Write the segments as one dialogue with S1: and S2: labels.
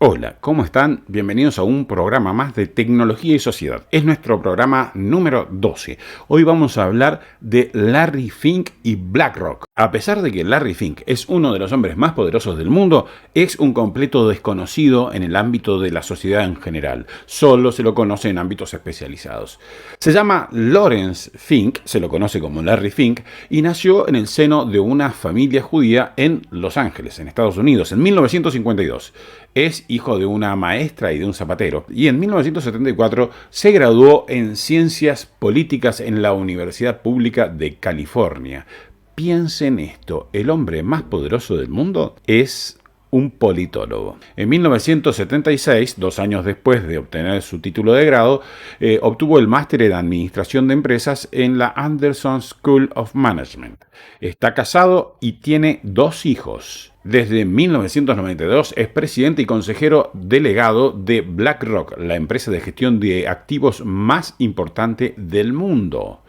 S1: Hola, ¿cómo están? Bienvenidos a un programa más de Tecnología y Sociedad. Es nuestro programa número 12. Hoy vamos a hablar de Larry Fink y BlackRock. A pesar de que Larry Fink es uno de los hombres más poderosos del mundo, es un completo desconocido en el ámbito de la sociedad en general. Solo se lo conoce en ámbitos especializados. Se llama Lawrence Fink, se lo conoce como Larry Fink, y nació en el seno de una familia judía en Los Ángeles, en Estados Unidos, en 1952. Es hijo de una maestra y de un zapatero, y en 1974 se graduó en Ciencias Políticas en la Universidad Pública de California. Piensen esto, el hombre más poderoso del mundo es un politólogo. En 1976, 2 años después de obtener su título de grado, obtuvo el máster en Administración de Empresas en la Anderson School of Management. Está casado y tiene 2 hijos. Desde 1992 es presidente y consejero delegado de BlackRock, la empresa de gestión de activos más importante del mundo.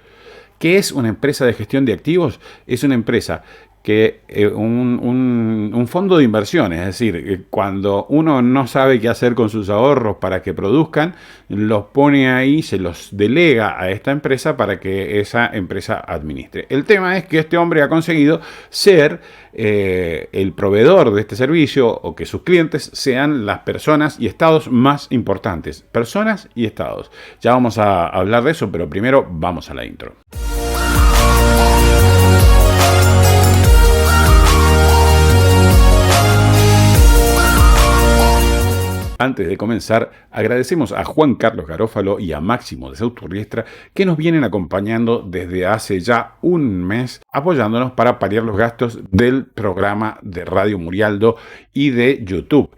S1: ¿Qué es una empresa de gestión de activos? Es una empresa que un fondo de inversiones, es decir, cuando uno no sabe qué hacer con sus ahorros para que produzcan, los pone ahí, se los delega a esta empresa para que esa empresa administre. El tema es que este hombre ha conseguido ser el proveedor de este servicio, o que sus clientes sean las personas y estados más importantes. Personas y estados. Ya vamos a hablar de eso, pero primero vamos a la intro. Antes de comenzar, agradecemos a Juan Carlos Garófalo y a Máximo de Sauturriestra, que nos vienen acompañando desde hace ya un mes, apoyándonos para paliar los gastos del programa de Radio Murialdo y de YouTube.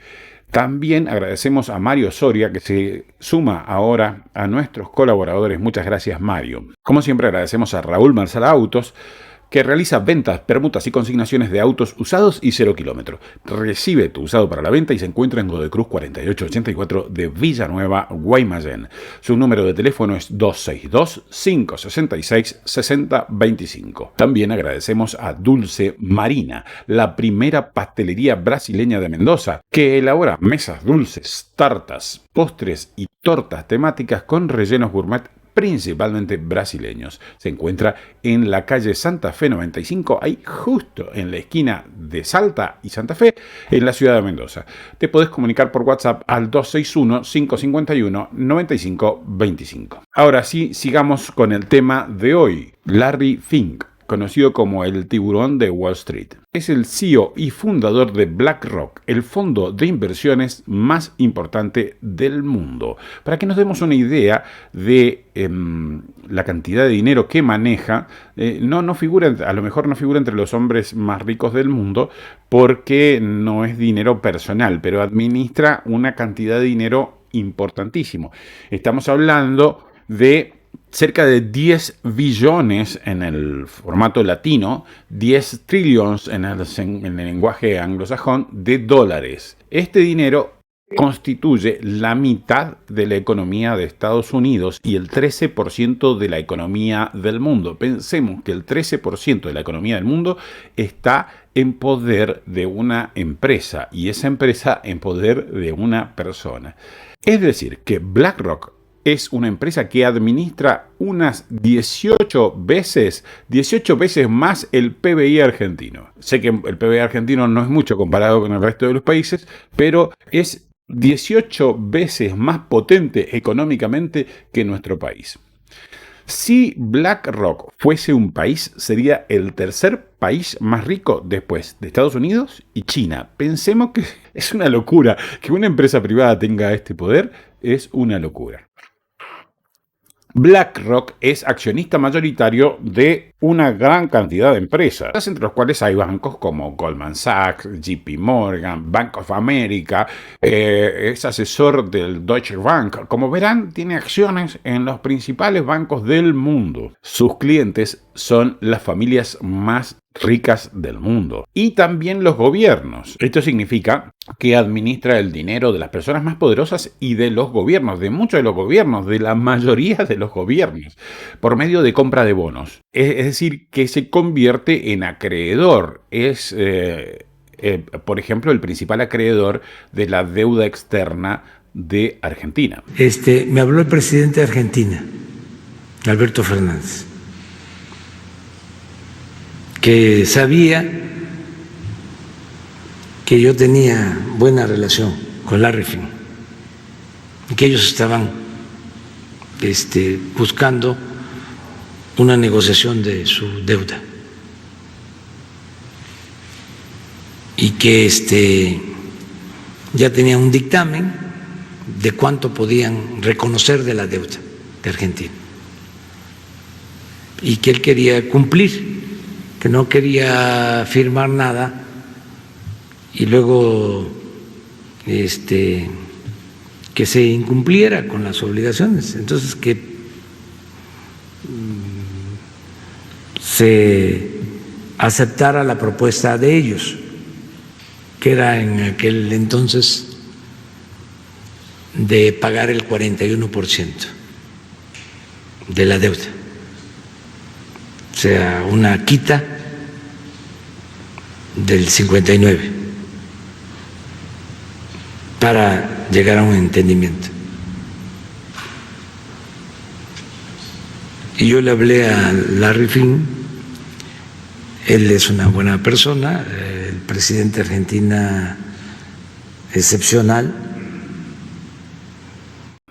S1: También agradecemos a Mario Soria, que se suma ahora a nuestros colaboradores. Muchas gracias, Mario. Como siempre, agradecemos a Raúl Marsala Autos, que realiza ventas, permutas y consignaciones de autos usados y 0 kilómetros. Recibe tu usado para la venta y se encuentra en Godecruz 4884 de Villanueva, Guaymallén. Su número de teléfono es 262-566-6025. También agradecemos a Dulce Marina, la primera pastelería brasileña de Mendoza, que elabora mesas dulces, tartas, postres y tortas temáticas con rellenos gourmet principalmente brasileños. Se encuentra en la calle Santa Fe 95, ahí justo en la esquina de Salta y Santa Fe, en la ciudad de Mendoza. Te podés comunicar por WhatsApp al 261-551-9525. Ahora sí, sigamos con el tema de hoy. Larry Fink, conocido como el tiburón de Wall Street. Es el CEO y fundador de BlackRock, el fondo de inversiones más importante del mundo. Para que nos demos una idea de la cantidad de dinero que maneja, no figura, a lo mejor no figura entre los hombres más ricos del mundo, porque no es dinero personal, pero administra una cantidad de dinero importantísimo. Estamos hablando de cerca de 10 billones en el formato latino, 10 trillions en el lenguaje anglosajón de dólares. Este dinero constituye la mitad de la economía de Estados Unidos y el 13% de la economía del mundo. Pensemos que el 13% de la economía del mundo está en poder de una empresa y esa empresa en poder de una persona. Es decir, que BlackRock es una empresa que administra unas 18 veces más el PBI argentino. Sé que el PBI argentino no es mucho comparado con el resto de los países, pero es 18 veces más potente económicamente que nuestro país. Si BlackRock fuese un país, sería el tercer país más rico después de Estados Unidos y China. Pensemos que es una locura. Que una empresa privada tenga este poder es una locura. BlackRock es accionista mayoritario de una gran cantidad de empresas, entre los cuales hay bancos como Goldman Sachs, JP Morgan, Bank of America, es asesor del Deutsche Bank. Como verán, tiene acciones en los principales bancos del mundo. Sus clientes son las familias más ricas del mundo y también los gobiernos. Esto significa que administra el dinero de las personas más poderosas y de los gobiernos, de muchos de los gobiernos, de la mayoría de los gobiernos, por medio de compra de bonos. Es decir, que se convierte en acreedor. Es por ejemplo, el principal acreedor de la deuda externa de Argentina.
S2: Me habló el presidente de Argentina, Alberto Fernández, que sabía que yo tenía buena relación con Larry Fink y que ellos estaban buscando una negociación de su deuda y que ya tenían un dictamen de cuánto podían reconocer de la deuda de Argentina y que él quería cumplir, que no quería firmar nada y luego que se incumpliera con las obligaciones. Entonces que se aceptara la propuesta de ellos, que era en aquel entonces de pagar el 41% de la deuda, o sea, una quita del 59%, para llegar a un entendimiento. Y yo le hablé a Larry Fink, él es una buena persona, el presidente de Argentina excepcional.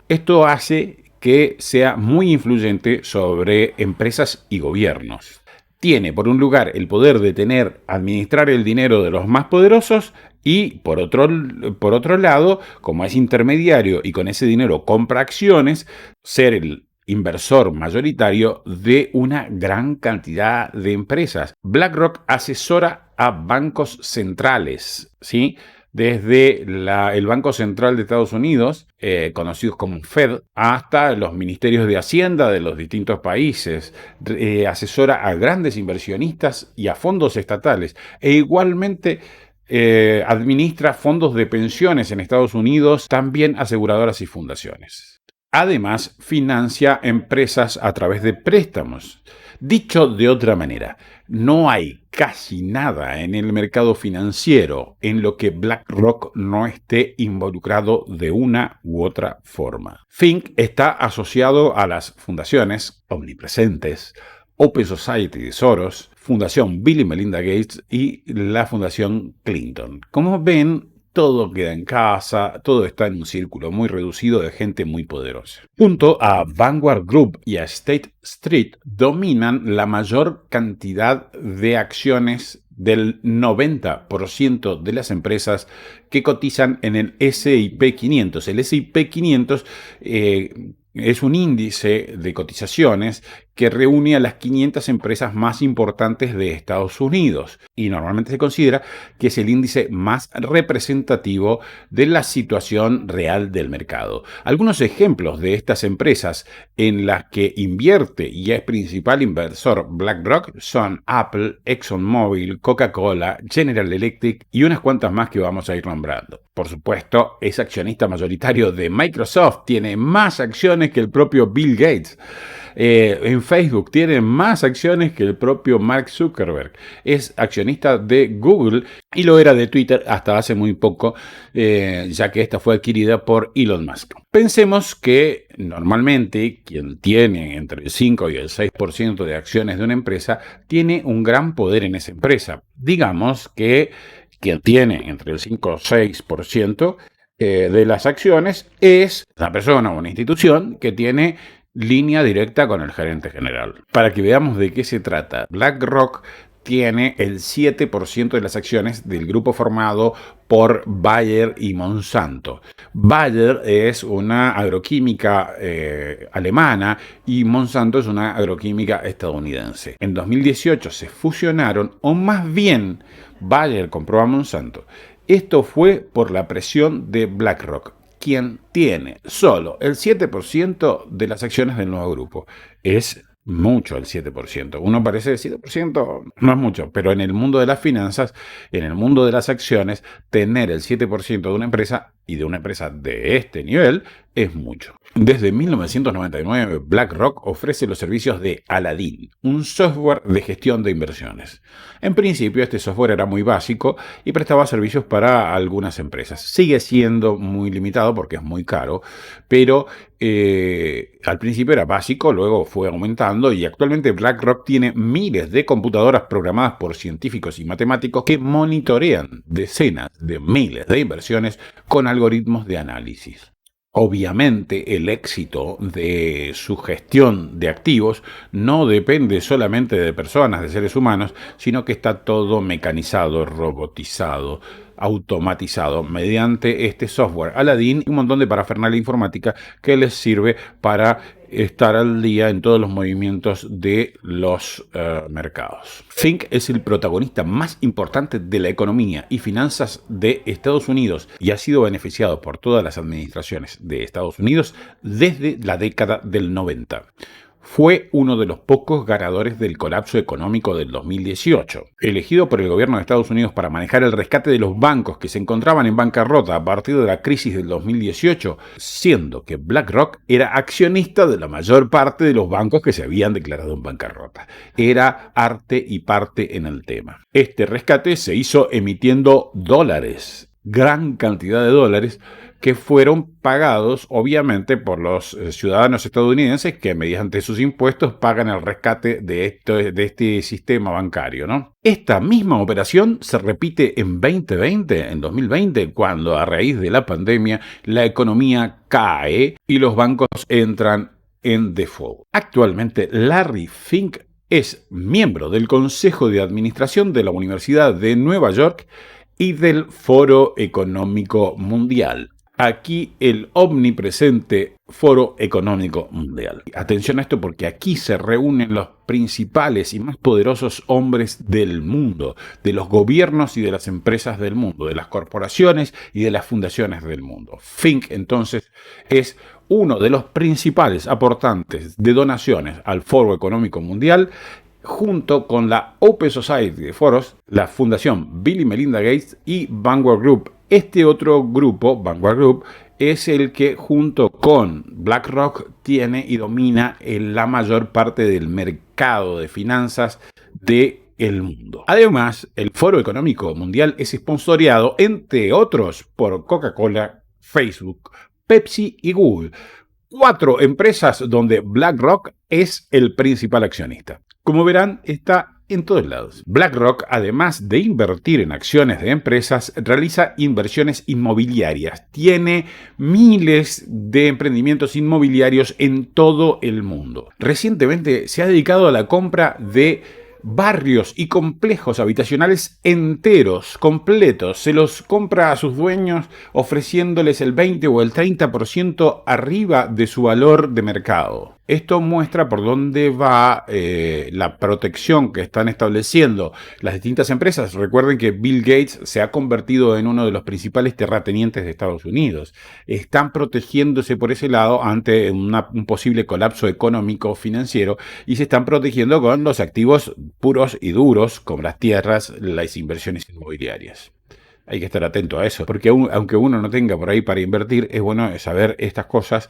S1: Esto hace que sea muy influyente sobre empresas y gobiernos. Tiene, por un lugar, el poder de administrar el dinero de los más poderosos y, por otro lado, como es intermediario y con ese dinero compra acciones, ser el inversor mayoritario de una gran cantidad de empresas. BlackRock asesora a bancos centrales, ¿sí? Desde el Banco Central de Estados Unidos, conocidos como Fed, hasta los ministerios de Hacienda de los distintos países. Asesora a grandes inversionistas y a fondos estatales. E igualmente administra fondos de pensiones en Estados Unidos, también aseguradoras y fundaciones. Además, financia empresas a través de préstamos. Dicho de otra manera, no hay casi nada en el mercado financiero en lo que BlackRock no esté involucrado de una u otra forma. Fink está asociado a las fundaciones omnipresentes, Open Society de Soros, Fundación Bill y Melinda Gates y la Fundación Clinton. Como ven, todo queda en casa, todo está en un círculo muy reducido de gente muy poderosa. Junto a Vanguard Group y a State Street, dominan la mayor cantidad de acciones del 90% de las empresas que cotizan en el S&P 500. El S&P 500 es un índice de cotizaciones que reúne a las 500 empresas más importantes de Estados Unidos y normalmente se considera que es el índice más representativo de la situación real del mercado. Algunos ejemplos de estas empresas en las que invierte y es principal inversor BlackRock son Apple, ExxonMobil, Coca-Cola, General Electric y unas cuantas más que vamos a ir nombrando. Por supuesto, es accionista mayoritario de Microsoft, tiene más acciones que el propio Bill Gates. En Facebook tiene más acciones que el propio Mark Zuckerberg. Es accionista de Google y lo era de Twitter hasta hace muy poco, ya que esta fue adquirida por Elon Musk. Pensemos que normalmente quien tiene entre el 5 y el 6% de acciones de una empresa tiene un gran poder en esa empresa. Digamos que quien tiene entre el 5 o 6% de las acciones es una persona o una institución que tiene línea directa con el gerente general. Para que veamos de qué se trata, BlackRock tiene el 7% de las acciones del grupo formado por Bayer y Monsanto. Bayer es una agroquímica alemana y Monsanto es una agroquímica estadounidense. En 2018 se fusionaron, o más bien Bayer compró a Monsanto. Esto fue por la presión de BlackRock, quien tiene solo el 7% de las acciones del nuevo grupo. Es mucho el 7%. Uno parece el 7%, no es mucho, pero en el mundo de las finanzas, en el mundo de las acciones, tener el 7% de una empresa y de una empresa de este nivel es mucho. Desde 1999, BlackRock ofrece los servicios de Aladdin, un software de gestión de inversiones. En principio, este software era muy básico y prestaba servicios para algunas empresas. Sigue siendo muy limitado porque es muy caro, pero al principio era básico, luego fue aumentando y actualmente BlackRock tiene miles de computadoras programadas por científicos y matemáticos que monitorean decenas de miles de inversiones con algoritmos de análisis. Obviamente, el éxito de su gestión de activos no depende solamente de personas, de seres humanos, sino que está todo mecanizado, robotizado, automatizado mediante este software Aladdin y un montón de parafernalia informática que les sirve para estar al día en todos los movimientos de los mercados. Fink es el protagonista más importante de la economía y finanzas de Estados Unidos y ha sido beneficiado por todas las administraciones de Estados Unidos desde la década del 90. Fue uno de los pocos ganadores del colapso económico del 2018. Elegido por el gobierno de Estados Unidos para manejar el rescate de los bancos que se encontraban en bancarrota a partir de la crisis del 2018, siendo que BlackRock era accionista de la mayor parte de los bancos que se habían declarado en bancarrota. Era arte y parte en el tema. Este rescate se hizo emitiendo dólares, gran cantidad de dólares, que fueron pagados obviamente por los ciudadanos estadounidenses que mediante sus impuestos pagan el rescate de este sistema bancario, ¿no? Esta misma operación se repite en 2020, cuando a raíz de la pandemia la economía cae y los bancos entran en default. Actualmente Larry Fink es miembro del Consejo de Administración de la Universidad de Nueva York y del Foro Económico Mundial. Aquí el omnipresente Foro Económico Mundial. Atención a esto porque aquí se reúnen los principales y más poderosos hombres del mundo, de los gobiernos y de las empresas del mundo, de las corporaciones y de las fundaciones del mundo. Fink, entonces, es uno de los principales aportantes de donaciones al Foro Económico Mundial, junto con la Open Society de Foros, la Fundación Bill y Melinda Gates y Vanguard Group. Este otro grupo, Vanguard Group, es el que junto con BlackRock tiene y domina la mayor parte del mercado de finanzas del mundo. Además, el Foro Económico Mundial es sponsoreado, entre otros, por Coca-Cola, Facebook, Pepsi y Google. 4 empresas donde BlackRock es el principal accionista. Como verán, está en todos lados. BlackRock, además de invertir en acciones de empresas, realiza inversiones inmobiliarias. Tiene miles de emprendimientos inmobiliarios en todo el mundo. Recientemente se ha dedicado a la compra de barrios y complejos habitacionales enteros, completos. Se los compra a sus dueños ofreciéndoles el 20 o el 30% arriba de su valor de mercado. Esto muestra por dónde va la protección que están estableciendo las distintas empresas. Recuerden que Bill Gates se ha convertido en uno de los principales terratenientes de Estados Unidos. Están protegiéndose por ese lado ante un posible colapso económico financiero y se están protegiendo con los activos puros y duros, como las tierras, las inversiones inmobiliarias. Hay que estar atento a eso, porque aunque uno no tenga por ahí para invertir, es bueno saber estas cosas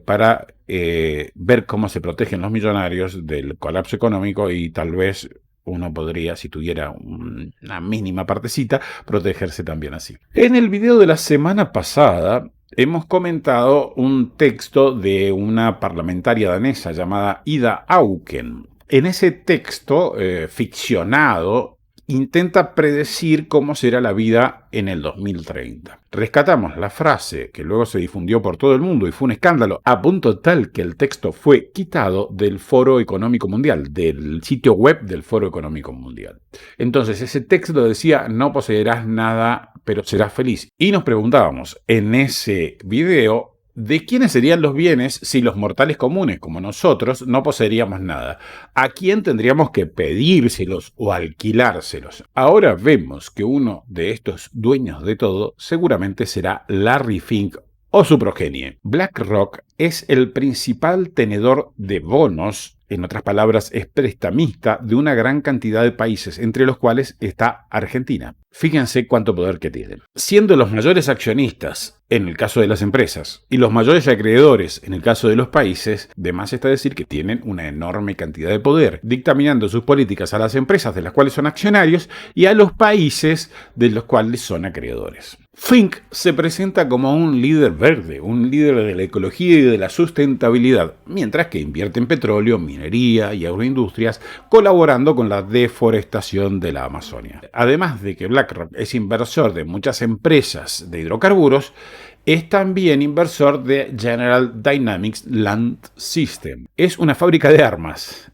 S1: para ver cómo se protegen los millonarios del colapso económico y tal vez uno podría, si tuviera una mínima partecita, protegerse también así. En el video de la semana pasada hemos comentado un texto de una parlamentaria danesa llamada Ida Auken. En ese texto ficcionado, intenta predecir cómo será la vida en el 2030. Rescatamos la frase que luego se difundió por todo el mundo y fue un escándalo a punto tal que el texto fue quitado del Foro Económico Mundial, del sitio web del Foro Económico Mundial. Entonces ese texto decía: no poseerás nada, pero serás feliz. Y nos preguntábamos en ese video: ¿de quiénes serían los bienes si los mortales comunes como nosotros no poseeríamos nada? ¿A quién tendríamos que pedírselos o alquilárselos? Ahora vemos que uno de estos dueños de todo seguramente será Larry Fink o su progenie. BlackRock es el principal tenedor de bonos En otras palabras, es prestamista de una gran cantidad de países, entre los cuales está Argentina. Fíjense cuánto poder que tienen. Siendo los mayores accionistas en el caso de las empresas y los mayores acreedores en el caso de los países, de más está decir que tienen una enorme cantidad de poder, dictaminando sus políticas a las empresas de las cuales son accionarios y a los países de los cuales son acreedores. Fink se presenta como un líder verde, un líder de la ecología y de la sustentabilidad, mientras que invierte en petróleo, minería y agroindustrias, colaborando con la deforestación de la Amazonia. Además de que BlackRock es inversor de muchas empresas de hidrocarburos, es también inversor de General Dynamics Land System. Es una fábrica de armas.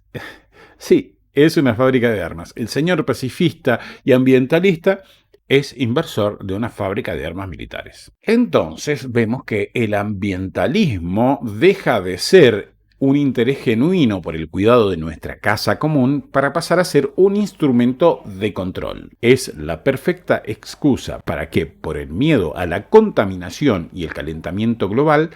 S1: Sí, es una fábrica de armas. El señor pacifista y ambientalista es inversor de una fábrica de armas militares. Entonces vemos que el ambientalismo deja de ser un interés genuino por el cuidado de nuestra casa común para pasar a ser un instrumento de control. Es la perfecta excusa para que, por el miedo a la contaminación y el calentamiento global,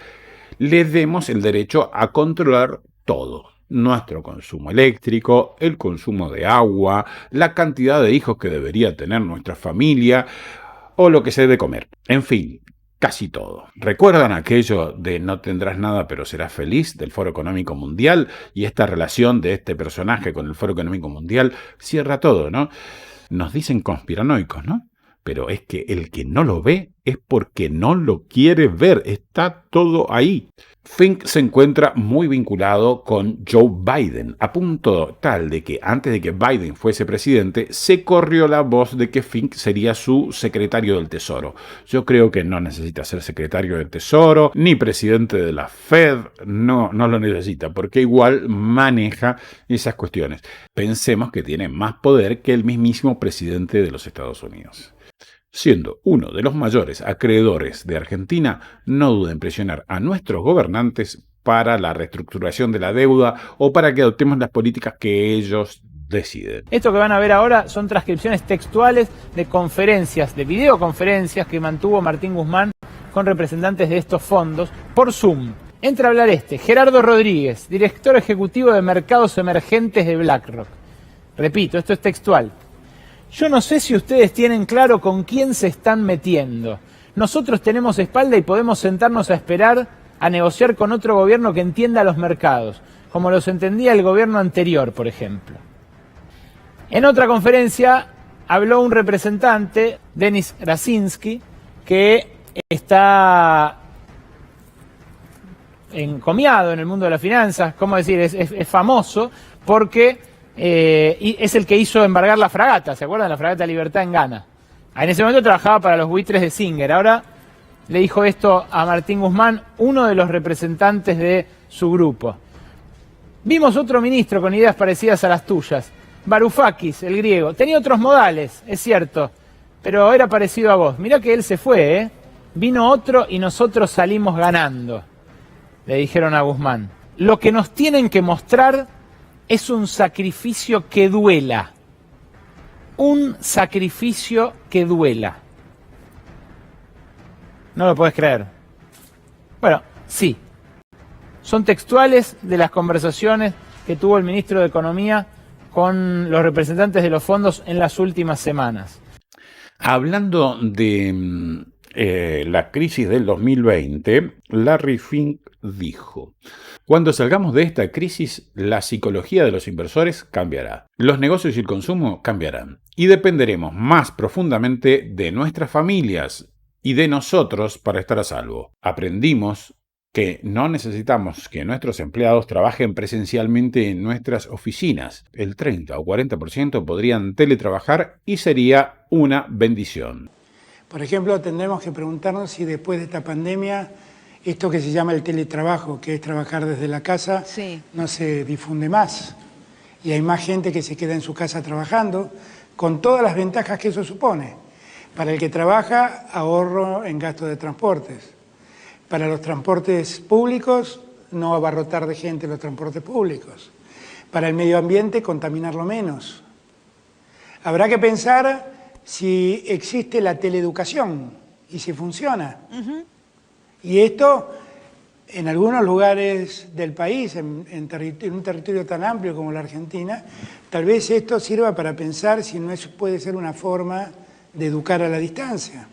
S1: le demos el derecho a controlar todo. Nuestro consumo eléctrico, el consumo de agua, la cantidad de hijos que debería tener nuestra familia o lo que se debe comer. En fin, casi todo. ¿Recuerdan aquello de no tendrás nada pero serás feliz del Foro Económico Mundial? Y esta relación de este personaje con el Foro Económico Mundial cierra todo, ¿no? Nos dicen conspiranoicos, ¿no? Pero es que el que no lo ve es porque no lo quiere ver. Está todo ahí. Fink se encuentra muy vinculado con Joe Biden, a punto tal de que antes de que Biden fuese presidente, se corrió la voz de que Fink sería su secretario del Tesoro. Yo creo que no necesita ser secretario del Tesoro, ni presidente de la Fed, no lo necesita, porque igual maneja esas cuestiones. Pensemos que tiene más poder que el mismísimo presidente de los Estados Unidos. Siendo uno de los mayores acreedores de Argentina, no duda en presionar a nuestros gobernantes para la reestructuración de la deuda o para que adoptemos las políticas que ellos deciden.
S3: Esto que van a ver ahora son transcripciones textuales de conferencias, de videoconferencias que mantuvo Martín Guzmán con representantes de estos fondos por Zoom. Entra a hablar Gerardo Rodríguez, director ejecutivo de mercados emergentes de BlackRock. Repito, esto es textual. Yo no sé si ustedes tienen claro con quién se están metiendo. Nosotros tenemos espalda y podemos sentarnos a esperar a negociar con otro gobierno que entienda los mercados, como los entendía el gobierno anterior, por ejemplo. En otra conferencia habló un representante, Denis Grasinski, que está encomiado en el mundo de las finanzas, ¿cómo decir? Es famoso porque y es el que hizo embargar la fragata, ¿se acuerdan? La fragata Libertad en Ghana. En ese momento trabajaba para los buitres de Singer. Ahora le dijo esto a Martín Guzmán, uno de los representantes de su grupo. Vimos otro ministro con ideas parecidas a las tuyas, Varoufakis, el griego. Tenía otros modales, es cierto, pero era parecido a vos. Mirá que él se fue, ¿eh? Vino otro y nosotros salimos ganando, le dijeron a Guzmán. Lo que nos tienen que mostrar es un sacrificio que duela. Un sacrificio que duela. No lo podés creer. Bueno, sí. Son textuales de las conversaciones que tuvo el ministro de Economía con los representantes de los fondos en las últimas semanas.
S1: Hablando de la crisis del 2020, Larry Fink dijo: cuando salgamos de esta crisis, la psicología de los inversores cambiará. Los negocios y el consumo cambiarán. Y dependeremos más profundamente de nuestras familias y de nosotros para estar a salvo. Aprendimos que no necesitamos que nuestros empleados trabajen presencialmente en nuestras oficinas. El 30 o 40% podrían teletrabajar y sería una bendición.
S4: Por ejemplo, tendremos que preguntarnos si después de esta pandemia esto que se llama el teletrabajo, que es trabajar desde la casa, no se difunde más. Y hay más gente que se queda en su casa trabajando, con todas las ventajas que eso supone. Para el que trabaja, ahorro en gasto de transportes. Para los transportes públicos, no abarrotar de gente los transportes públicos. Para el medio ambiente, contaminarlo menos. Habrá que pensar si existe la teleeducación y si funciona. Y esto en algunos lugares del país, en un territorio tan amplio como la Argentina, tal vez esto sirva para pensar si no puede ser una forma de educar a la distancia.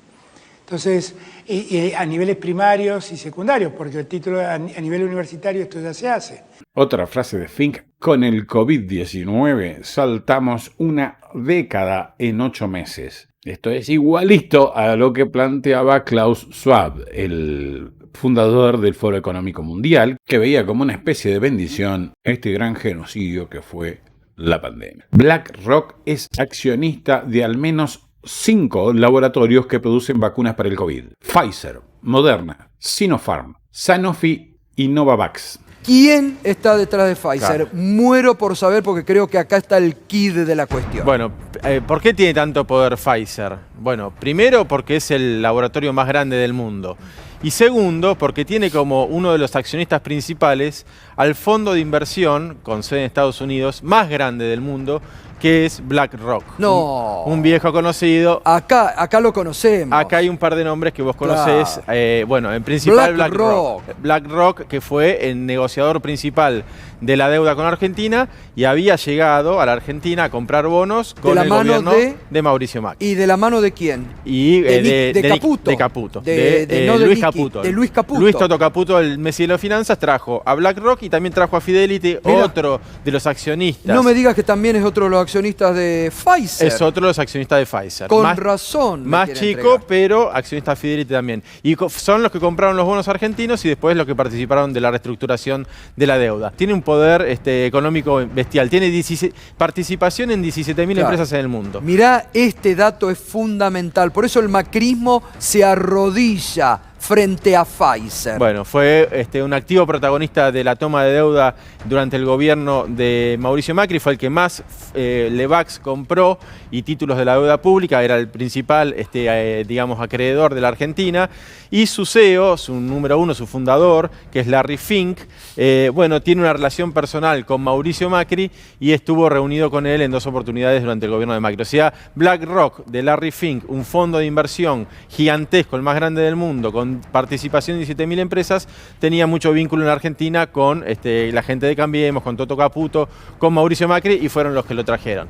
S4: Entonces, y a niveles primarios y secundarios, porque el título a nivel universitario esto ya se hace.
S1: Otra frase de Fink: con el COVID-19 saltamos una década en 8 meses. Esto es igualito a lo que planteaba Klaus Schwab, el fundador del Foro Económico Mundial, que veía como una especie de bendición este gran genocidio que fue la pandemia. BlackRock es accionista de al menos 5 laboratorios que producen vacunas para el COVID: Pfizer, Moderna, Sinopharm, Sanofi y Novavax.
S5: ¿Quién está detrás de Pfizer?
S1: Claro.
S5: Muero por saber, porque creo que acá está el quid de la cuestión.
S6: Bueno, ¿por qué tiene tanto poder Pfizer? Bueno, primero porque es el laboratorio más grande del mundo. Y segundo, porque tiene como uno de los accionistas principales al fondo de inversión, con sede en Estados Unidos, más grande del mundo, que es BlackRock.
S5: No.
S6: Un viejo conocido.
S5: Acá lo conocemos.
S6: Acá hay un par de nombres que vos conocés.
S5: Claro.
S6: Bueno, en principal
S5: BlackRock.
S6: BlackRock, que fue el negociador principal de la deuda con Argentina y había llegado a la Argentina a comprar bonos con el gobierno de Mauricio Macri.
S5: ¿Y de la mano de quién?
S6: Y
S5: de Caputo.
S6: De Caputo.
S5: No
S6: de Luis Caputo.
S5: De Luis Caputo.
S6: Luis Toto Caputo, el Messi de las finanzas, trajo a BlackRock y también trajo a Fidelity,
S5: Mirá,
S6: otro de los accionistas.
S5: No me digas que también es otro de los accionistas de Pfizer.
S6: Es otro de los accionistas de Pfizer.
S5: Con razón.
S6: Más chico, pero accionista Fidelity también. Y son los que compraron los bonos argentinos y después los que participaron de la reestructuración de la deuda. Tiene un poder económico bestial. Tiene participación en 17.000 empresas en el mundo.
S5: Mirá, este dato es fundamental. Por eso el macrismo se arrodilla frente a Pfizer.
S6: Bueno, fue un activo protagonista de la toma de deuda durante el gobierno de Mauricio Macri, fue el que más Levax compró y títulos de la deuda pública, era el principal, digamos, acreedor de la Argentina, y su CEO, su número uno, su fundador, que es Larry Fink, bueno, tiene una relación personal con Mauricio Macri y estuvo reunido con él en 2 oportunidades durante el gobierno de Macri. O sea, BlackRock de Larry Fink, un fondo de inversión gigantesco, el más grande del mundo, con participación en 17.000 empresas, tenía mucho vínculo en la Argentina con la gente de Cambiemos, con Toto Caputo, con Mauricio Macri, y fueron los que lo trajeron.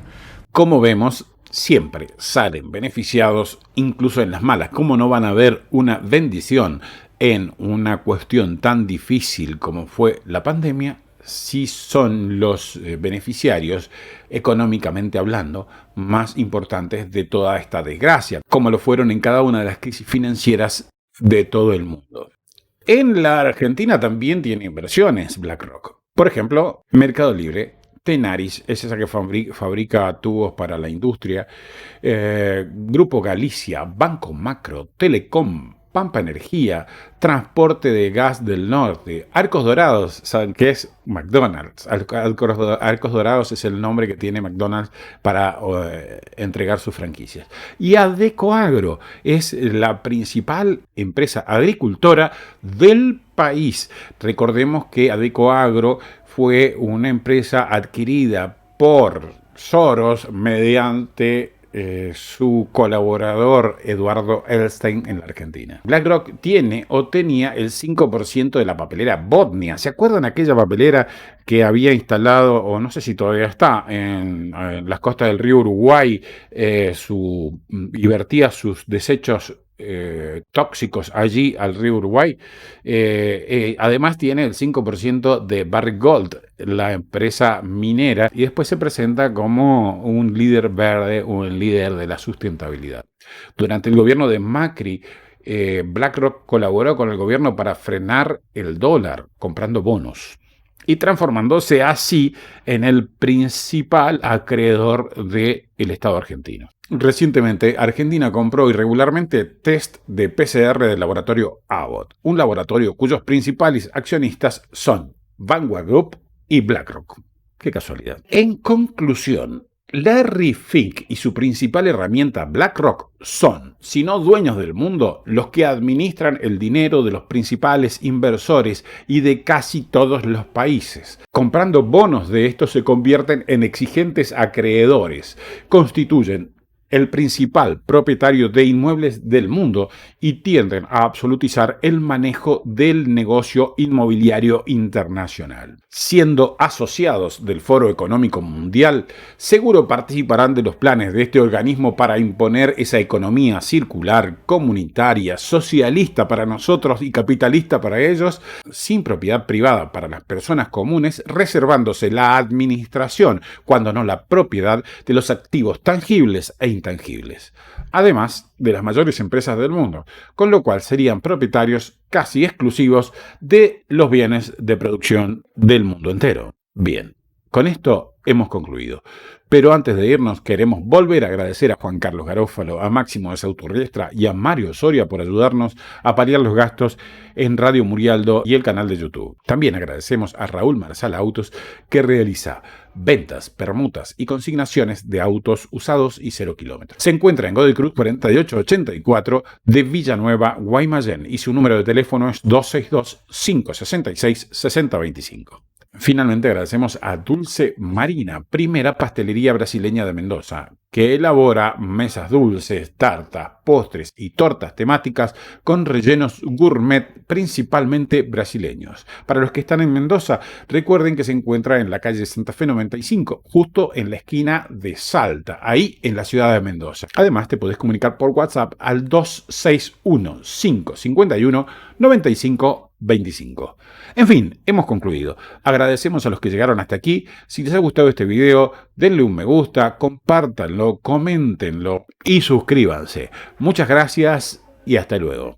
S1: Como vemos, siempre salen beneficiados, incluso en las malas. ¿Cómo no van a ver una bendición en una cuestión tan difícil como fue la pandemia, si son los beneficiarios, económicamente hablando, más importantes de toda esta desgracia, como lo fueron en cada una de las crisis financieras de todo el mundo? En la Argentina también tiene inversiones BlackRock. Por ejemplo, Mercado Libre, Tenaris, es esa que fabrica tubos para la industria, Grupo Galicia, Banco Macro, Telecom, Pampa Energía, Transporte de Gas del Norte, Arcos Dorados, ¿saben qué es? McDonald's. Arcos Dorados es el nombre que tiene McDonald's para entregar sus franquicias. Y Adecoagro es la principal empresa agricultora del país. Recordemos que Adecoagro fue una empresa adquirida por Soros mediante su colaborador Eduardo Elstein en la Argentina. BlackRock tiene o tenía el 5% de la papelera Botnia. ¿Se acuerdan aquella papelera que había instalado, o no sé si todavía está, en las costas del río Uruguay, y vertía sus desechos tóxicos allí al río Uruguay? Además tiene el 5% de Barrick Gold, la empresa minera, y después se presenta como un líder verde o un líder de la sustentabilidad. Durante el gobierno de Macri, BlackRock colaboró con el gobierno para frenar el dólar, comprando bonos y transformándose así en el principal acreedor del Estado argentino. Recientemente, Argentina compró irregularmente test de PCR del laboratorio Abbott, un laboratorio cuyos principales accionistas son Vanguard Group y BlackRock. ¡Qué casualidad! En conclusión, Larry Fink y su principal herramienta BlackRock son, si no dueños del mundo, los que administran el dinero de los principales inversores y de casi todos los países. Comprando bonos de estos se convierten en exigentes acreedores, constituyen el principal propietario de inmuebles del mundo y tienden a absolutizar el manejo del negocio inmobiliario internacional. Siendo asociados del Foro Económico Mundial, seguro participarán de los planes de este organismo para imponer esa economía circular, comunitaria, socialista para nosotros y capitalista para ellos, sin propiedad privada para las personas comunes, reservándose la administración, cuando no la propiedad, de los activos tangibles e intangibles, además de las mayores empresas del mundo, con lo cual serían propietarios casi exclusivos de los bienes de producción del mundo entero. Bien, con esto hemos concluido. Pero antes de irnos, queremos volver a agradecer a Juan Carlos Garófalo, a Máximo de Sauturriestra y a Mario Soria por ayudarnos a paliar los gastos en Radio Murialdo y el canal de YouTube. También agradecemos a Raúl Marsal Autos, que realiza ventas, permutas y consignaciones de autos usados y 0 kilómetros. Se encuentra en Godoy Cruz 4884 de Villanueva, Guaymallén, y su número de teléfono es 262-566-6025. Finalmente agradecemos a Dulce Marina, primera pastelería brasileña de Mendoza, que elabora mesas dulces, tartas, postres y tortas temáticas con rellenos gourmet principalmente brasileños. Para los que están en Mendoza, recuerden que se encuentra en la calle Santa Fe 95, justo en la esquina de Salta, ahí en la ciudad de Mendoza. Además, te podés comunicar por WhatsApp al 261-551-9525. En fin, hemos concluido. Agradecemos a los que llegaron hasta aquí. Si les ha gustado este video, denle un me gusta, compártanlo, coméntenlo y suscríbanse. Muchas gracias y hasta luego.